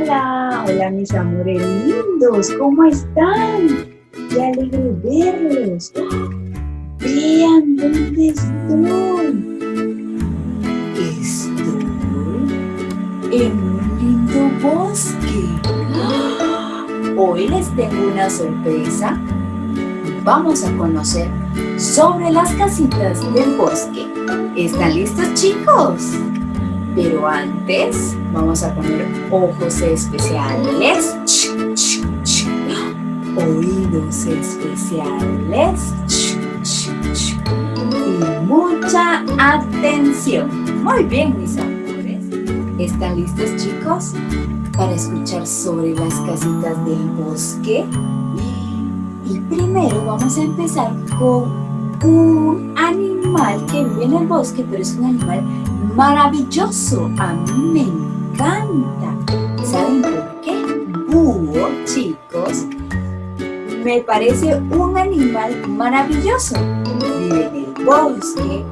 Hola, hola mis amores lindos, ¿cómo están? Qué alegre verlos. ¡Oh! Vean dónde estoy. Estoy en un lindo bosque. ¡Ah! Hoy les tengo una sorpresa. Vamos a conocer sobre las casitas del bosque. ¿Están listos, chicos? Pero antes vamos a poner ojos especiales, oídos especiales y mucha atención. Muy bien, mis amores. ¿Están listos, chicos, para escuchar sobre las casitas del bosque? Y primero vamos a empezar con un animal que vive en el bosque, pero es un animal maravilloso. A mí me encanta. ¿Saben por qué? Búho, chicos, me parece un animal maravilloso. Vive en el bosque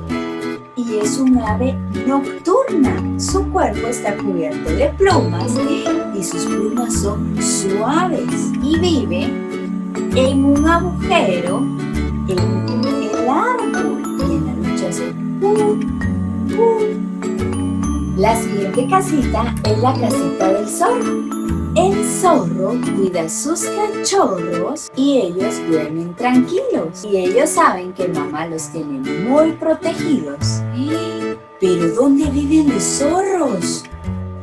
y es un ave nocturna. Su cuerpo está cubierto de plumas y sus plumas son suaves. Y vive en un agujero en el árbol y en la noche hace La siguiente casita es la casita del zorro. El zorro cuida a sus cachorros y ellos duermen tranquilos. Y ellos saben que mamá los tiene muy protegidos. ¿Pero dónde viven los zorros?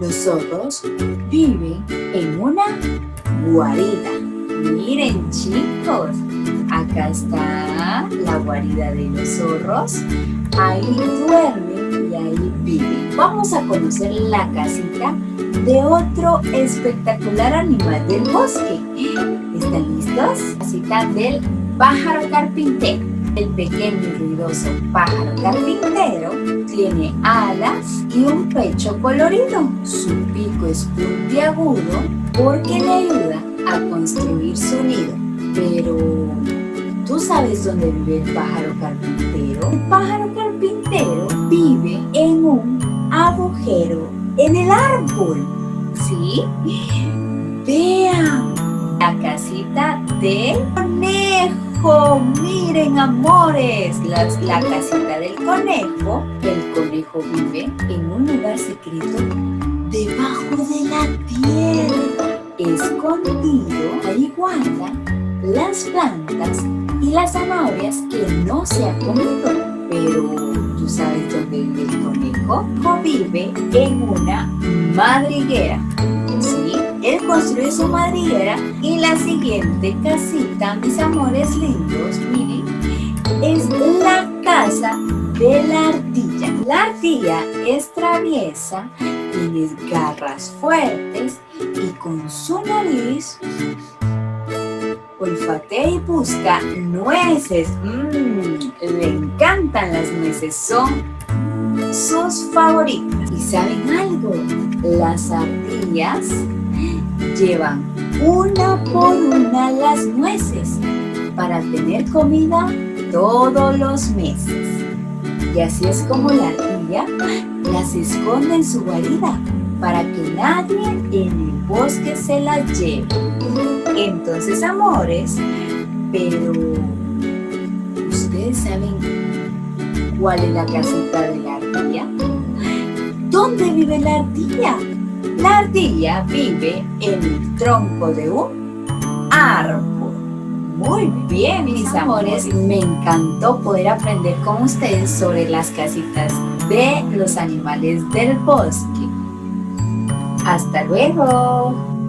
Los zorros viven en una guarida. Miren, chicos, acá está la guarida de los zorros. Ahí duermen y ahí viven. Vamos a conocer la casita de otro espectacular animal del bosque. ¿Están listos? Casita del pájaro carpintero. El pequeño y ruidoso pájaro carpintero tiene alas y un pecho colorido. Su pico es puntiagudo porque le ayuda a construir su nido. Pero, ¿tú sabes dónde vive el pájaro carpintero? El pájaro carpintero vive en un agujero en el árbol. ¿Sí? Vean la casita del conejo. Miren, amores, la casita del conejo. El conejo vive en un lugar secreto debajo de la tierra. Escondido, ahí guarda las plantas y las zanahorias que no se ha comido. Pero, ¿tú sabes dónde vive el conejo? Vive en una madriguera. Sí, él construye su madriguera. Y la siguiente casita, mis amores lindos, miren, es la casa de la ardilla. La ardilla es traviesa, tiene garras fuertes y con su nariz olfatea y busca nueces. Le encantan las nueces, son sus favoritas. ¿Y saben algo? Las ardillas llevan una por una las nueces para tener comida todos los meses. Y así es como la ardilla las esconde en su guarida para que nadie en el bosque se las lleve. Entonces, amores, pero ¿ustedes saben cuál es la casita de la ardilla? ¿Dónde vive la ardilla? La ardilla vive en el tronco de un árbol. Muy bien, mis amores, me encantó poder aprender con ustedes sobre las casitas de los animales del bosque. ¡Hasta luego!